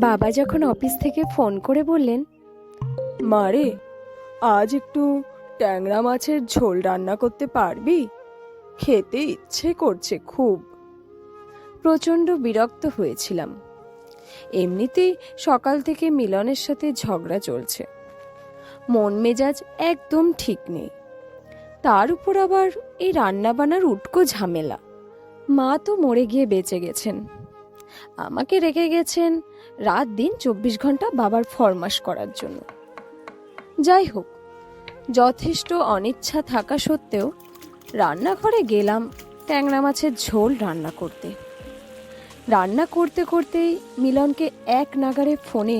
বাবা যখন অফিস থেকে ফোন করে বললেন, মারে, আজ একটু ট্যাংরা মাছের ঝোল রান্না করতে পারবি? খেতে ইচ্ছে করছে খুব। প্রচণ্ড বিরক্ত হয়েছিলাম। এমনিতেই সকাল থেকে মিলনের সাথে ঝগড়া চলছে, মন মেজাজ একদম ঠিক নেই। তার উপর আবার এই রান্নাবান্নার উটকো ঝামেলা। মা তো মরে গিয়ে বেঁচে গেছেন, আমাকে রেখে গেছেন রাত দিন 24 ঘন্টা বাবার ফরমাশ করার জন্য। যাই হোক, যথেষ্ট অনিচ্ছা থাকা সত্ত্বেও রান্নাঘরে গেলাম ট্যাংরা মাছের ঝোল রান্না করতে। রান্না করতে করতেই মিলনকে এক নাগাড়ে ফোনে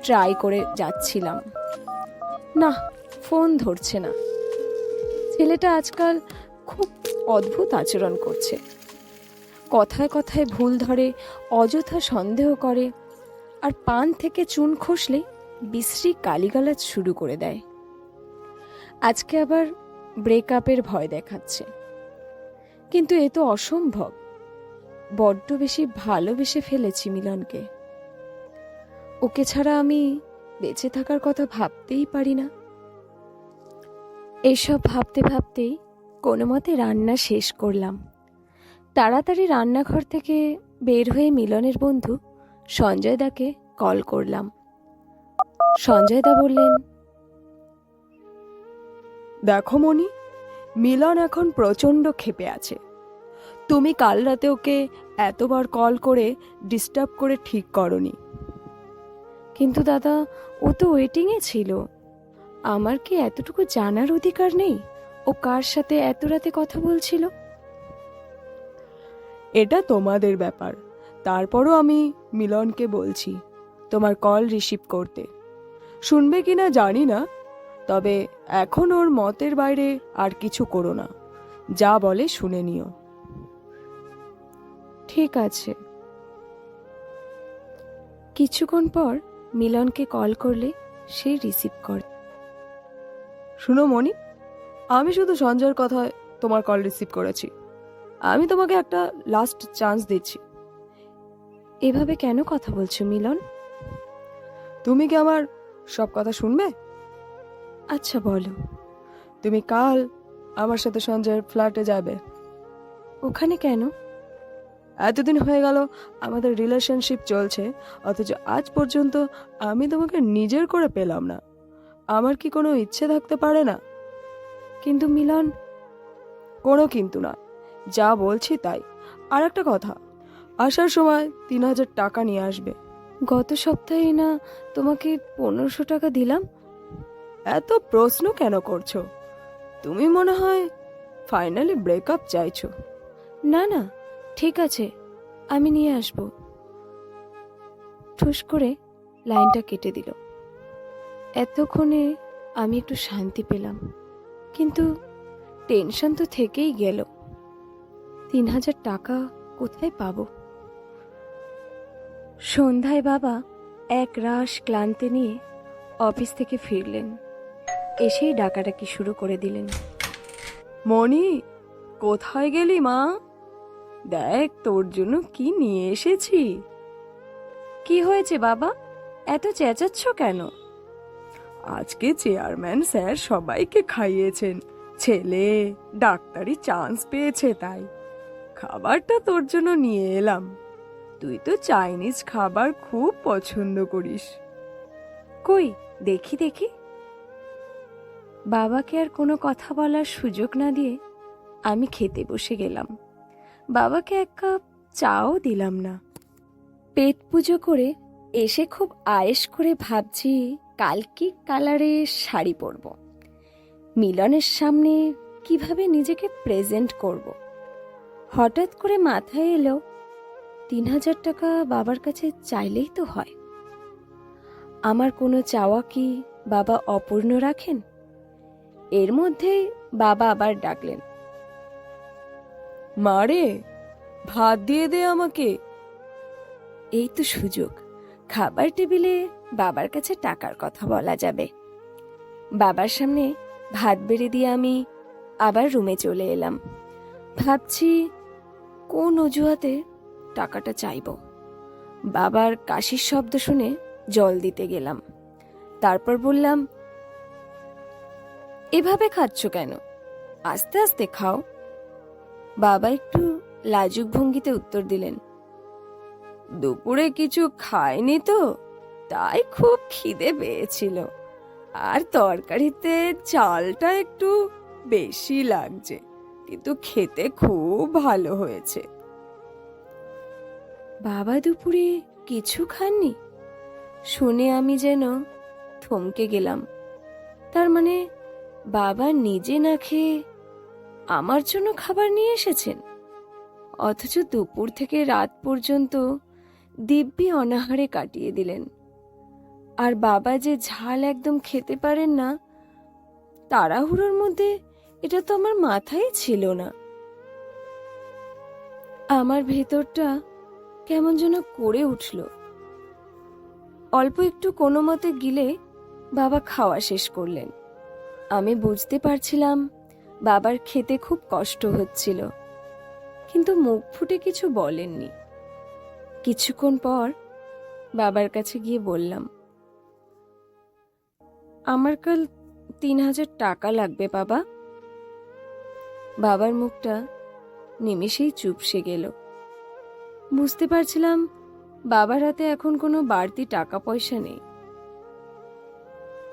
ট্রাই করে যাচ্ছিলাম, না, ফোন ধরছে না। ছেলেটা আজকাল খুব অদ্ভুত আচরণ করছে, কথায় কথায় ভুল ধরে, অযথা সন্দেহ করে, আর পান থেকে চুন খসলে বিশ্রী গালিগালাজ শুরু করে দেয়। আজকে আবার ব্রেকআপের ভয় দেখাচ্ছে, কিন্তু এ তো অসম্ভব। বড্ড বেশি ভালোবেসে ফেলেছি মিলনকে। ওকে ছাড়া আমি বেঁচে থাকার কথা ভাবতেই পারি না। এসব ভাবতে ভাবতেই কোনো মতে রান্না শেষ করলাম। তাড়াতাড়ি রান্নাঘর থেকে বের হয়ে মিলনের বন্ধু সঞ্জয় দাকে কল করলাম। সঞ্জয় দা বললেন, দেখো মনি, মিলন এখন প্রচণ্ড ক্ষেপে আছে। তুমি কাল রাতে ওকে এতবার কল করে ডিস্টার্ব করে ঠিক করনি। কিন্তু দাদা, ও তো ওয়েটিংয়ে ছিল। আমার কি এতটুকু জানার অধিকার নেই ও কার সাথে এত রাতে কথা বলছিল? এটা তোমাদের ব্যাপার। তারপরও আমি মিলনকে বলছি তোমার কল রিসিভ করতে। শুনবে কিনা জানি না, তবে এখন ওর মতের বাইরে আর কিছু করো না। যা বলে শুনে নিও। ঠিক আছে। কিছুক্ষণ পর মিলনকে কল করলে সে রিসিভ করে। শুনো মনি, আমি শুধু সঞ্জয়ের কথায় তোমার কল রিসিভ করেছি। আমি তোমাকে একটা লাস্ট চান্স দিচ্ছি। এভাবে কেন কথা বলছো মিলন? তুমি কি আমার সব কথা শুনবে? আচ্ছা বলো। তুমি কাল আমার সাথে সঞ্জয়ের ফ্ল্যাটে যাবে। ওখানে কেন? এতদিন হয়ে গেল আমাদের রিলেশনশিপ চলছে, অথচ আজ পর্যন্ত আমি তোমাকে নিজের করে পেলাম না। আমার কি কোনো ইচ্ছে থাকতে পারে না? কিন্তু মিলন। কোনো কিন্তু না, যা বলছি তাই। আর একটা কথা, আসার সময় 3000 টাকা নিয়ে আসবে। গত সপ্তাহে না তোমাকে 1500 টাকা দিলাম? এত প্রশ্ন কেন করছো? তুমি মনে হয় ফাইনালি ব্রেকআপ চাইছো। না না, ঠিক আছে, আমি নিয়ে আসব। ঠুস করে লাইনটা কেটে দিল। এতক্ষণে আমি একটু শান্তি পেলাম, কিন্তু টেনশন তো থেকেই গেল। 3000 টাকা কোথায় পাবো? সন্ধ্যায় বাবা এক রাশ ক্লান্তি নিয়ে অফিস থেকে ফিরলেন। এসেই ডাকাডাকি শুরু করে দিলেন। মনি, কোথায় গেলি মা? দেখ তোর জন্য কি নিয়ে এসেছি। কি হয়েছে বাবা, এত চেঁচাচ্ছ কেন? আজকে চেয়ারম্যান স্যার সবাইকে খাইয়েছেন। ছেলে ডাক্তারি চান্স পেয়েছে, তাই খাবারটা তোর জন্য নিয়ে এলাম। তুই তো চাইনিজ খাবার খুব পছন্দ করিস। কই দেখি দেখি। বাবাকে আর কোনো কথা বলার সুযোগ না দিয়ে আমি খেতে বসে গেলাম। বাবাকে এক কাপ চাও দিলাম না। পেট পুজো করে এসে খুব আয়েশ করে ভাবছি কাল কি কালারের শাড়ি পরব, মিলনের সামনে কিভাবে নিজেকে প্রেজেন্ট করব। হঠাৎ করে মাথায় এলো 3000 টাকা বাবার কাছে চাইলেই তো হয়। আমার কোনো চাওয়া কি বাবা অপূর্ণ রাখেন? এর মধ্যেই বাবা আবার ডাকলেন, মারে, ভাত দিয়ে দে আমাকে। এই তো সুযোগ, খাবার টেবিলে বাবার কাছে টাকার কথা বলা যাবে। বাবার সামনে ভাত বেড়ে দিয়ে আমি আবার রুমে চলে এলাম। ভাবছি কোন অজুহাতে টাকাটা চাইব। বাবার কাশির শব্দ শুনে জল দিতে গেলাম। তারপর বললাম, এভাবে খাচ্ছ কেন? আস্তে আস্তে খাও। বাবা একটু লাজুক ভঙ্গিতে উত্তর দিলেন, দুপুরে কিছু খাইনি তো, তাই খুব খিদে পেয়েছিল, আর তরকারিতে চালটা একটু বেশি লাগছে, কিন্তু খেতে খুব ভালো হয়েছে। বাবা দুপুরে কিছু খাননি শুনে আমি যেন থমকে গেলাম। তার মানে বাবা নিজে না খেয়ে আমার জন্য খাবার নিয়ে এসেছেন, অথচ দুপুর থেকে রাত পর্যন্ত দিব্যি অনাহারে কাটিয়ে দিলেন। আর বাবা যে ঝাল একদম খেতে পারেন না, তাড়াহুড়োর মধ্যে এটা তো আমার মাথায় ছিল না। আমার ভেতরটা কেমন যেন করে উঠল। অল্প একটু কোনো মতে গিলে বাবা খাওয়া শেষ করলেন। আমি বুঝতে পারছিলাম বাবার খেতে খুব কষ্ট হচ্ছিল, কিন্তু মুখ ফুটে কিছু বলেননি। কিছুক্ষণ পর বাবার কাছে গিয়ে বললাম, আমার কাল 3,000 টাকা লাগবে বাবা। বাবার মুখটা নিমেষেই চুপসে গেল। বুঝতে পারছিলাম বাবার হাতে এখন কোনো বাড়তি টাকা পয়সা নেই।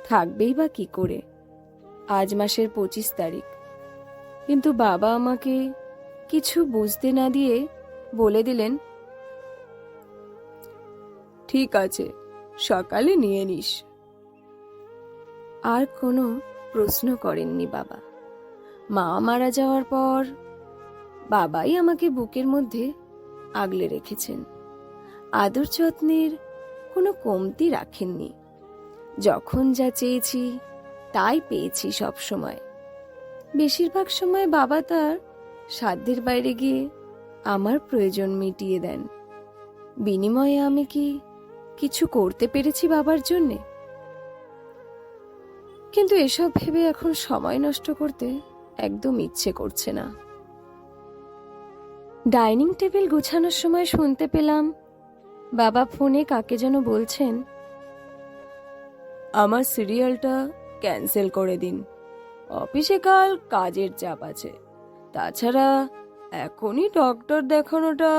থাকবেই বা কি করে, আজ মাসের 25 তারিখ। কিন্তু বাবা আমাকে কিছু বুঝতে না দিয়ে বলে দিলেন, ঠিক আছে, সকালে নিয়ে নিস। আর কোনো প্রশ্ন করেননি বাবা। মা মারা যাওয়ার পর বাবাই আমাকে বুকের মধ্যে আগলে রেখেছেন। আদর যত্নের কোনো কমতি রাখেননি। যখন যা চেয়েছি তাই পেয়েছি সব সময়। বেশিরভাগ সময় বাবা তার সাধ্যের বাইরে গিয়ে আমার প্রয়োজন মিটিয়ে দেন। বিনিময়ে আমি কি কিছু করতে পেরেছি বাবার জন্যে? কিন্তু এসব ভেবে এখন সময় নষ্ট করতে একদম ইচ্ছে করছে না। ডাইনিং টেবিল গুছানোর সময় শুনতে পেলাম বাবা ফোনে কাকে যেন বলছেন, আমার সিরিয়ালটা ক্যান্সেল করে দিন, অফিসে কাল কাজের চাপ আছে। তাছাড়া এখনই ডক্টর দেখানোটা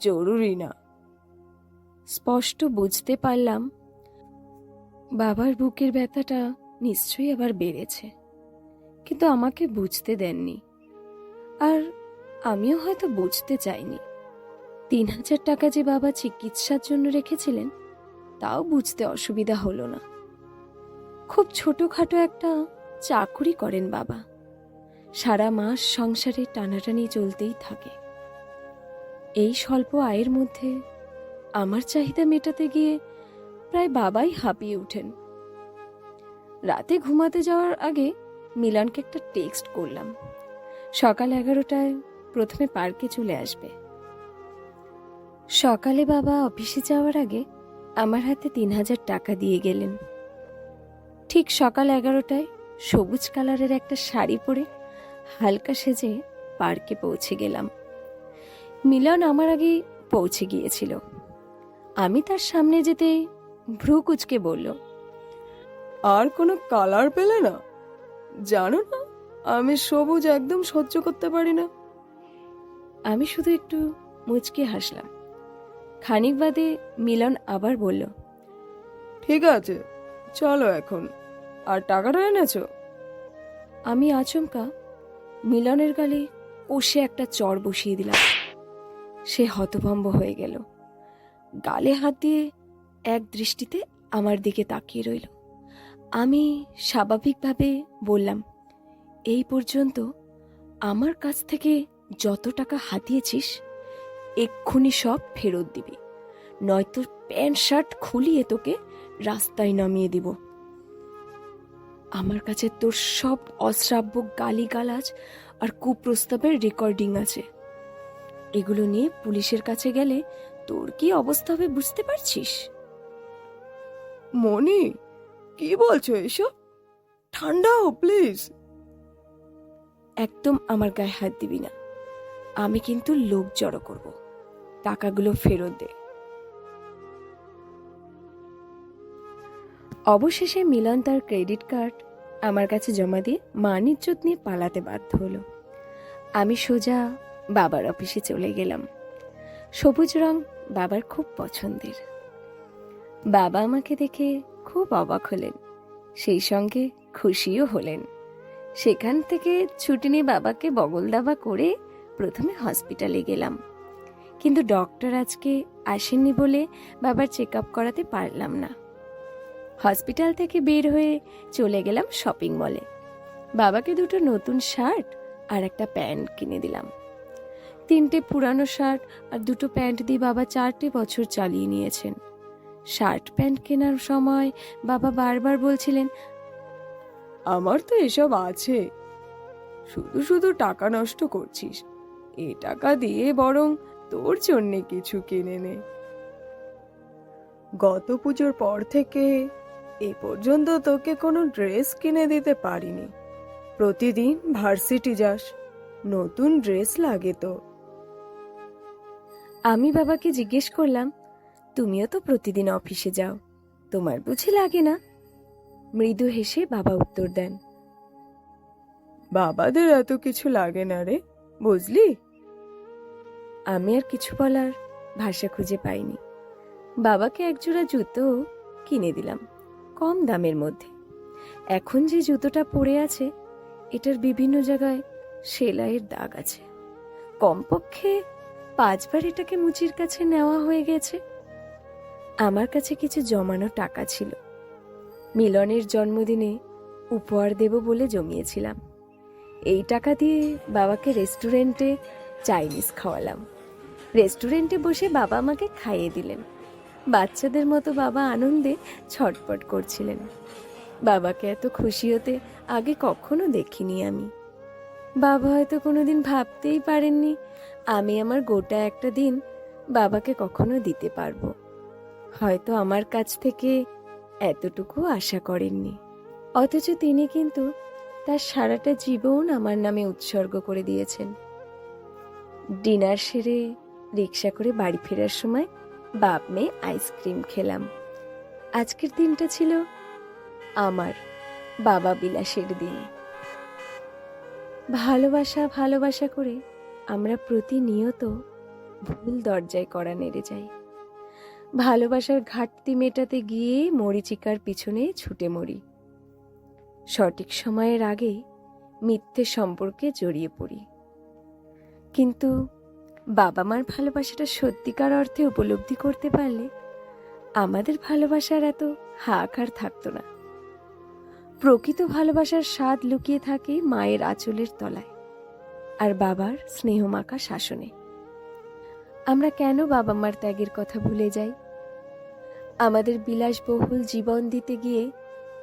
জরুরি না। স্পষ্ট বুঝতে পারলাম বাবার বুকের ব্যথাটা নিশ্চয়ই আবার বেড়েছে, কিন্তু আমাকে বুঝতে দেননি। আর আমিও হয়তো বুঝতে চাইনি। 3,000 টাকা যে বাবা চিকিৎসার জন্য রেখেছিলেন তাও বুঝতে অসুবিধা হলো না। খুব ছোটখাটো একটা চাকুরি করেন বাবা। সারা মাস সংসারে টানাটানি চলতেই থাকে। এই স্বল্প আয়ের মধ্যে আমার চাহিদা মেটাতে গিয়ে প্রায় বাবাই হাঁপিয়ে উঠেন। রাতে ঘুমাতে যাওয়ার আগে মিলনকে একটা টেক্সট করলাম, সকাল 11টায় প্রথমে পার্কে চলে আসবে। সকালে বাবা অফিসে যাওয়ার আগে আমার হাতে 3,000 টাকা দিয়ে গেলেন। ঠিক সকাল 11টায় সবুজ কালারের একটা শাড়ি পরে হালকা সেজে পার্কে পৌঁছে গেলাম। মিলন আমার আগেই পৌঁছে গিয়েছিল। আমি তার সামনে যেতেই ভ্রু কুঁচকে বলল, আর কোনো কালার পেলে না? জানো না, আমি সবুজ একদম সহ্য করতে পারি না। আমি শুধু একটু মুচকে হাসলাম। খানিক বাদে মিলন আবার বলল, ঠিক আছে, চলো এখন। আর টাকাটা এনেছো? আমি আচমকা মিলনের গালে কষে একটা চড় বসিয়ে দিলাম। সে হতভম্ব হয়ে গেল। গালে হাত দিয়ে এক দৃষ্টিতে আমার দিকে তাকিয়ে রইল। আমি স্বাভাবিকভাবে বললাম, এই পর্যন্ত আমার কাছ থেকে যত টাকা হাতিয়েছিস এক্ষুনি সব ফেরত দিবি, নয়তো প্যান্ট শার্ট খুলিয়ে তোকে রাস্তায় নামিয়ে দিব। আমার কাছে তোর সব অশ্রাব্য গালিগালাজ আর কুপ্রস্তাবের রেকর্ডিং আছে। এগুলো নিয়ে পুলিশের কাছে গেলে তোর কি অবস্থা হবে বুঝতে পারছিস? মনি, কি বলছো এসব? ঠান্ডা হও প্লিজ। একদম আমার গায়ে হাত দিবি না। আমি কিন্তু লোক জড়ো করব। টাকাগুলো ফেরত দে। অবশেষে মিলন তার ক্রেডিট কার্ড আমার কাছে জমা দিয়ে মান ইজ্জত নিয়ে পালাতে বাধ্য হলো। আমি সোজা বাবার অফিসে চলে গেলাম। সবুজ রং বাবার খুব পছন্দের। বাবা আমাকে দেখে খুব অবাক হলেন, সেই সঙ্গে খুশিও হলেন। সেখান থেকে ছুটি নিয়ে বাবাকে বগল দাবা করে প্রথমে হসপিটালে গেলাম, কিন্তু ডক্টর আজকে আসেননি বলে বাবার চেক আপ করাতে পারলাম না। হসপিটাল থেকে বের হয়ে চলে গেলাম শপিং মলে। বাবাকে দুটো নতুন শার্ট আর একটা প্যান্ট কিনে দিলাম। 3টে পুরানো শার্ট আর দুটো প্যান্ট দিয়ে বাবা 4টে বছর চালিয়ে নিয়েছেন। শার্ট প্যান্ট কেনার সময় বাবা বারবার বলছিলেন, আমার তো এসব আছে, শুধু শুধু টাকা নষ্ট করছিস, এ টাকা দিয়ে বরং তোর জন্যে কিছু কিনে নে। গত পুজোর পর থেকে এ পর্যন্ত তোকে কোনো ড্রেস কিনে দিতে পারিনি। প্রতিদিন ভার্সিটি যাস, নতুন ড্রেস লাগে তো। আমি বাবাকে জিজ্ঞেস করলাম, তুমিও তো প্রতিদিন অফিসে যাও, তোমার বুঝি লাগে না? মৃদু হেসে বাবা উত্তর দেন, বাবাদের এত কিছু লাগে না রে, বুঝলি? আমি আর কিছু বলার ভাষা খুঁজে পাইনি। বাবাকে একজোড়া জুতো কিনে দিলাম কম দামের মধ্যে। এখন যে জুতোটা পরে আছে, এটার বিভিন্ন জায়গায় সেলাইয়ের দাগ আছে। কমপক্ষে 5বার এটাকে মুচির কাছে নেওয়া হয়ে গেছে। আমার কাছে কিছু জমানো টাকা ছিল, মিলনের জন্মদিনে উপহার দেব বলে জমিয়েছিলাম। এই টাকা দিয়ে বাবাকে রেস্টুরেন্টে চাইনিজ খাওয়ালাম। রেস্টুরেন্টে বসে বাবা আমাকে খাইয়ে দিলেন। বাচ্চাদের মতো বাবা আনন্দে ছটপট করছিলেন। বাবাকে এত খুশি হতে আগে কখনো দেখিনি আমি। বাবা হয়তো কোনোদিন ভাবতেই পারেননি আমি আমার গোটা একটা দিন বাবাকে কখনো দিতে পারবো। হয়তো আমার কাছ থেকে এতটুকু আশা করেননি, অথচ তিনি কিন্তু তার সারাটা জীবন আমার নামে উৎসর্গ করে দিয়েছেন। ডিনার সেরে রিক্সা করে বাড়ি ফেরার সময় বাপ মেয়ে আইসক্রিম খেলাম। আজকের দিনটা ছিল আমার বাবা বিলাসের দিন। ভালোবাসা ভালোবাসা করে আমরা প্রতিনিয়ত ভুল দরজায় কড়া নেড়ে যাই। ভালোবাসার ঘাটতি মেটাতে গিয়ে মরিচিকার পিছনে ছুটে মরি। সঠিক সময়ের আগে মিথ্যে সম্পর্কে জড়িয়ে পড়ি। কিন্তু বাবা মার ভালোবাসাটা সত্যিকার অর্থে উপলব্ধি করতে পারলে আমাদের ভালোবাসার এত হাহাকার থাকতো না। প্রকৃত ভালোবাসার স্বাদ লুকিয়ে থাকে মায়ের আঁচলের তলায় আর বাবার স্নেহমাখা শাসনে। আমরা কেন বাবা মার ত্যাগের কথা ভুলে যাই? আমাদের বিলাসবহুল জীবন দিতে গিয়ে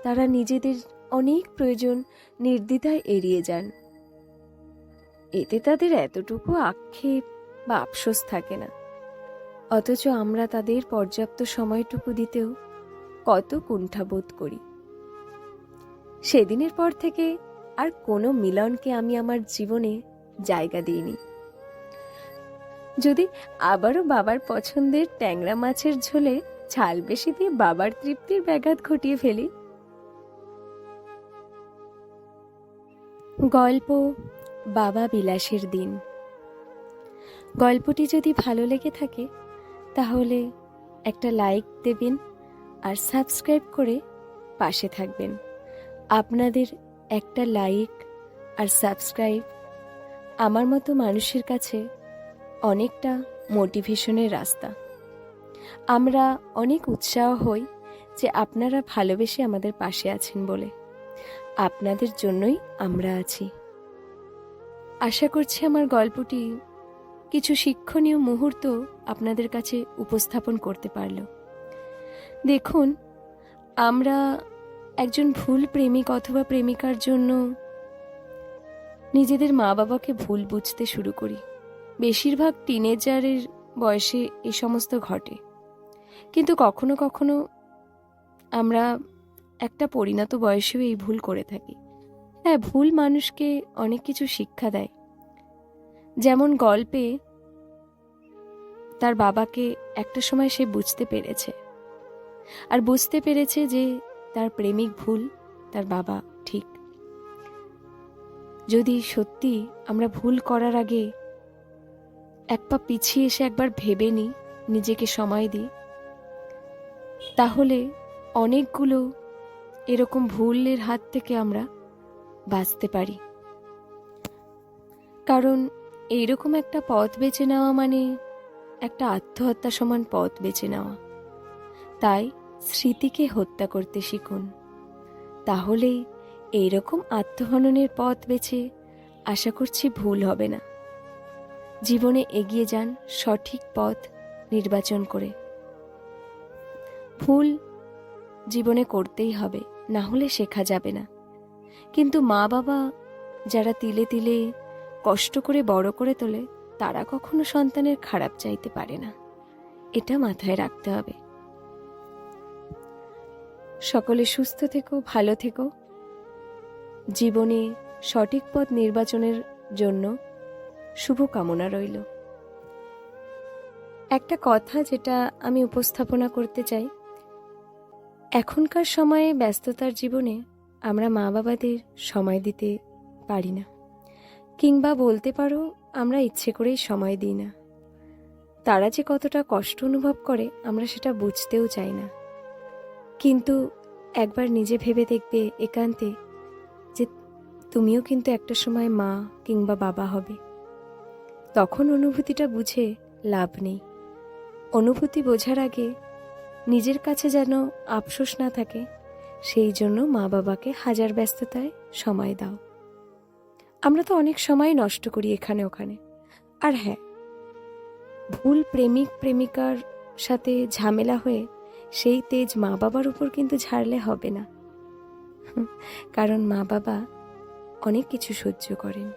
তারা নিজেদের অনেক প্রয়োজন নির্দ্বিধায় এড়িয়ে যান। এতে তাদের এতটুকু আক্ষেপ বা আফসোস থাকে না, অথচ আমরা তাদের পর্যাপ্ত সময়টুকু দিতেও কত কুণ্ঠাবোধ করি। সেদিনের পর থেকে আর কোনো মিলনকে আমি আমার জীবনে জায়গা দিইনি। যদি আবারও বাবার পছন্দের ট্যাংরা মাছের ঝোলে ঝাল বেশি দিয়ে বাবার তৃপ্তির ব্যাঘাত ঘটিয়ে ফেলি। গল্প বাবা বিলাসের দিন। গল্পটি যদি ভালো লেগে থাকে তাহলে একটা লাইক দেবেন আর সাবস্ক্রাইব করে পাশে থাকবেন। আপনাদের একটা লাইক আর সাবস্ক্রাইব আমার মতো মানুষের কাছে অনেকটা মোটিভেশনের রাস্তা। আমরা অনেক উৎসাহ হই যে আপনারা ভালোবেসে আমাদের পাশে আছেন বলে। আপনাদের জন্যই আমরা আছি। আশা করছি আমার গল্পটি কিছু শিক্ষণীয় মুহূর্ত আপনাদের কাছে উপস্থাপন করতে পারল। দেখুন, আমরা একজন ভুল প্রেমিক অথবা প্রেমিকার জন্য নিজেদের মা বাবাকে ভুল বুঝতে শুরু করি। বেশিরভাগ টিনেজারের বয়সে এই সমস্ত ঘটে, কিন্তু কখনো কখনো আমরা একটা পরিণত বয়সেও এই ভুল করে থাকি। হ্যাঁ, ভুল মানুষকে অনেক কিছু শিক্ষা দেয়। যেমন গল্পে তার বাবাকে একটা সময় সে বুঝতে পেরেছে, আর বুঝতে পেরেছে যে তার প্রেমিক ভুল, তার বাবা ঠিক। যদি সত্যি আমরা ভুল করার আগে এক পা পিছিয়ে এসে একবার ভেবে নিই, নিজেকে সময় দিই, তাহলে অনেকগুলো এরকম ভুলের হাত থেকে আমরা বাঁচতে পারি। কারণ এইরকম একটা পথ বেছে নেওয়া মানে একটা আত্মহত্যা সমান পথ বেছে নেওয়া। তাই স্মৃতিকে হত্যা করতে শিখুন, তাহলেই এইরকম আত্মহননের পথ বেছে আশা করছি ভুল হবে না। জীবনে এগিয়ে যান সঠিক পথ নির্বাচন করে। ভুল জীবনে করতেই হবে, না হলে শেখা যাবে না। কিন্তু মা বাবা যারা তিলে তিলে কষ্ট করে বড় করে তোলে, তারা কখনো সন্তানের খারাপ চাইতে পারে না, এটা মাথায় রাখতে হবে। সকলে সুস্থ থেকো, ভালো থেকো। জীবনে সঠিক পথ নির্বাচনের জন্য শুভকামনা রইল। একটা কথা যেটা আমি উপস্থাপনা করতে চাই, এখনকার সময়ে ব্যস্ততার জীবনে আমরা মা বাবাদের সময় দিতে পারি না, কিংবা বলতে পারো আমরা ইচ্ছে করেই সময় দিই না। তারা যে কতটা কষ্ট অনুভব করে আমরা সেটা বুঝতেও চাই না। কিন্তু একবার নিজে ভেবে দেখবে একান্তে যে তুমিও কিন্তু একটা সময় মা কিংবা বাবা হবে। তখন অনুভূতিটা বুঝে লাভ নেই। অনুভূতি বোঝার আগে নিজের কাছে যেন আফসোস না থাকে, সেই জন্য মা বাবাকে হাজার ব্যস্ততায় সময় দাও। আমরা তো অনেক সময় নষ্ট করি এখানে ওখানে। আর হ্যাঁ, ভুল প্রেমিক প্রেমিকার সাথে ঝামেলা হয়ে সেই তেজ মা বাবার উপর কিন্তু ঝাড়লে হবে না, কারণ মা বাবা অনেক কিছু সহ্য করেন।